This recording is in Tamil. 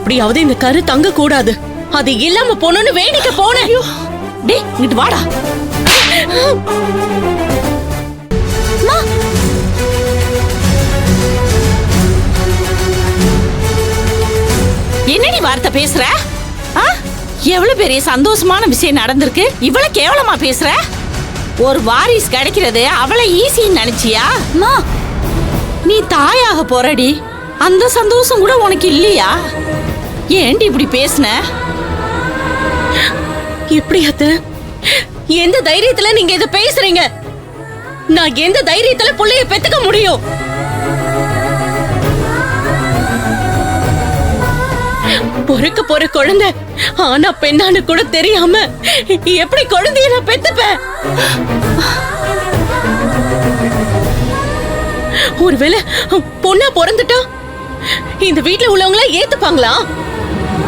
எப்படியாவது இந்த கரு தங்க கூடாது. அது இல்லாம போனோன்னு வேடிக்கை போனேன். டேய் இங்கிட்டு வாடா. என்னடி வார்த்தை பேசுற? எவ்வளவு பெரிய சந்தோஷமான விஷயம் நடந்திருக்கு, இவ்வளவு கேவலமா பேசுற? ஒரு வாரிசு கிடைக்கிறது அவளை ஈஸின்னு நினைச்சியா? நீ தாயாக போறடி, அந்த சந்தோஷம் கூட உனக்கு இல்லையா? ஏன்டி இப்படி பேசுன? எப்படி அத்தை? எந்த தைரியத்துல நீங்க இத பேசுறீங்க? நான் எந்த தைரியத்துல புள்ளைய பெத்துக்க முடியும்? பொறுக்க போற குழந்தை ஆனா பெண்ணானு கூட தெரியாம எப்படி குழந்தைய நான் பெத்துப்பேன்? ஒருவேளை பொண்ணா பிறந்துட்டா இந்த வீட்டுல உள்ளவங்களா ஏத்துப்பாங்களா?